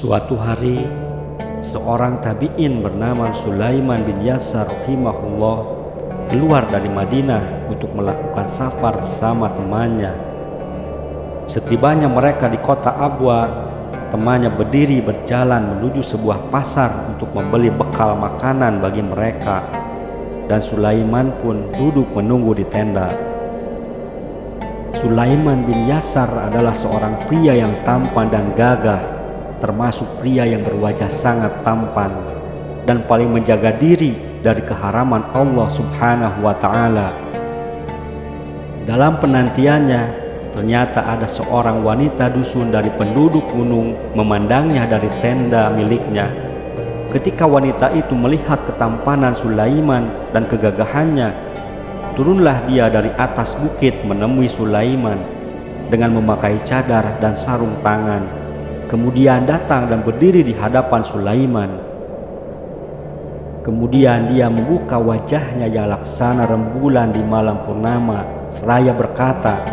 Suatu hari, seorang tabi'in bernama Sulaiman bin Yasar rahimahullah keluar dari Madinah untuk melakukan safar bersama temannya. Setibanya mereka di kota Abwa, temannya berdiri berjalan menuju sebuah pasar untuk membeli bekal makanan bagi mereka, dan Sulaiman pun duduk menunggu di tenda. Sulaiman bin Yasar adalah seorang pria yang tampan dan gagah, termasuk pria yang berwajah sangat tampan dan paling menjaga diri dari keharaman Allah Subhanahu wa Ta'ala. Dalam penantiannya, ternyata ada seorang wanita dusun dari penduduk gunung memandangnya dari tenda miliknya. Ketika wanita itu melihat ketampanan Sulaiman dan kegagahannya, turunlah dia dari atas bukit menemui Sulaiman dengan memakai cadar dan sarung tangan. Kemudian datang dan berdiri di hadapan Sulaiman. Kemudian dia membuka wajahnya yang laksana rembulan di malam purnama, seraya berkata,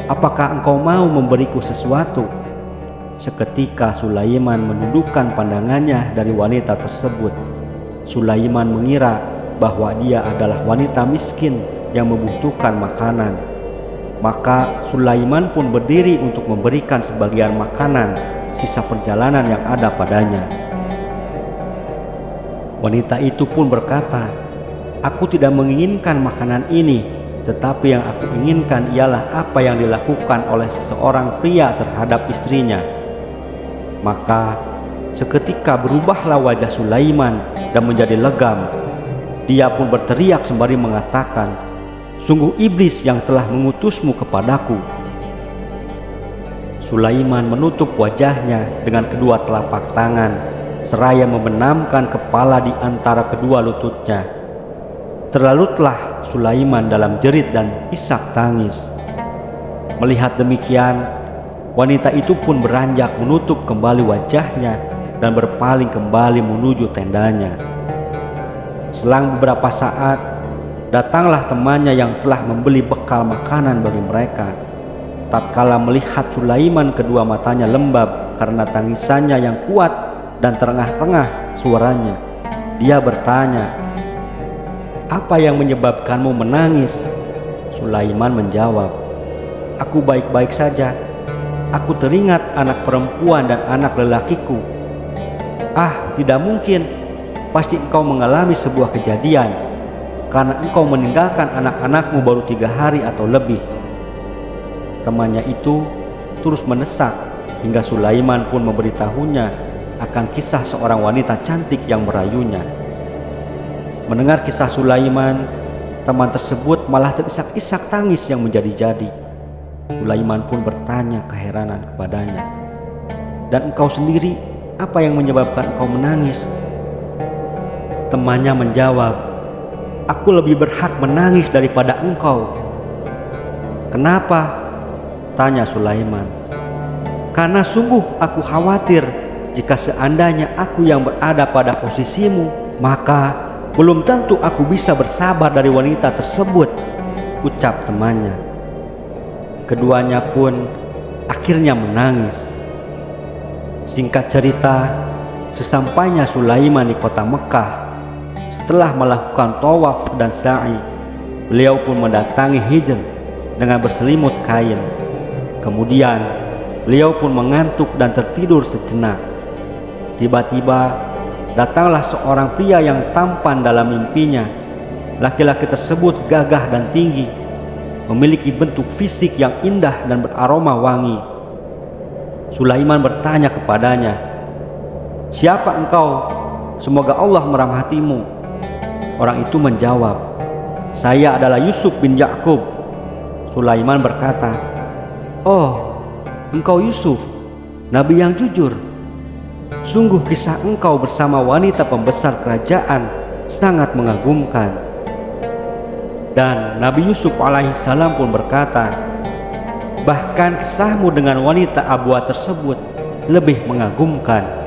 "Apakah engkau mau memberiku sesuatu?" Seketika Sulaiman menundukkan pandangannya dari wanita tersebut. Sulaiman mengira bahwa dia adalah wanita miskin yang membutuhkan makanan. Maka Sulaiman pun berdiri untuk memberikan sebagian makanan sisa perjalanan yang ada padanya. Wanita itu pun berkata, "Aku tidak menginginkan makanan ini, tetapi yang aku inginkan ialah apa yang dilakukan oleh seseorang pria terhadap istrinya." Maka seketika berubahlah wajah Sulaiman dan menjadi legam. Dia pun berteriak sembari mengatakan, "Sungguh iblis yang telah mengutusmu kepadaku." Sulaiman menutup wajahnya dengan kedua telapak tangan, seraya membenamkan kepala di antara kedua lututnya. Terlarutlah Sulaiman dalam jerit dan isak tangis. Melihat demikian, wanita itu pun beranjak menutup kembali wajahnya dan berpaling kembali menuju tendanya. Selang beberapa saat, datanglah temannya yang telah membeli bekal makanan bagi mereka. Tatkala melihat Sulaiman, kedua matanya lembab karena tangisannya yang kuat dan terengah-engah suaranya. Dia bertanya, "Apa yang menyebabkanmu menangis?" Sulaiman menjawab, "Aku baik-baik saja. Aku teringat anak perempuan dan anak lelakiku." "Ah, tidak mungkin. Pasti engkau mengalami sebuah kejadian, karena engkau meninggalkan anak-anakmu baru 3 hari atau lebih." Temannya itu terus mendesak hingga Sulaiman pun memberitahunya akan kisah seorang wanita cantik yang merayunya. Mendengar kisah Sulaiman, teman tersebut malah terisak-isak tangis yang menjadi-jadi. Sulaiman pun bertanya keheranan kepadanya, "Dan engkau sendiri, apa yang menyebabkan engkau menangis?" Temannya menjawab, "Aku lebih berhak menangis daripada engkau." "Kenapa?" tanya Sulaiman. "Karena sungguh aku khawatir jika seandainya aku yang berada pada posisimu, maka belum tentu aku bisa bersabar dari wanita tersebut," ucap temannya. Keduanya pun akhirnya menangis. Singkat cerita, sesampainya Sulaiman di kota Mekah, setelah melakukan tawaf dan sa'i, beliau pun mendatangi Hijr dengan berselimut kain. Kemudian beliau pun mengantuk dan tertidur sejenak. Tiba-tiba datanglah seorang pria yang tampan dalam mimpinya. Laki-laki tersebut gagah dan tinggi, memiliki bentuk fisik yang indah dan beraroma wangi. Sulaiman bertanya kepadanya, "Siapa engkau? Semoga Allah merahmatimu." Orang itu menjawab, "Saya adalah Yusuf bin Yakub." Sulaiman berkata, "Oh, engkau Yusuf, nabi yang jujur. Sungguh kisah engkau bersama wanita pembesar kerajaan sangat mengagumkan." Dan Nabi Yusuf alaihissalam pun berkata, "Bahkan kisahmu dengan wanita Abwa tersebut lebih mengagumkan."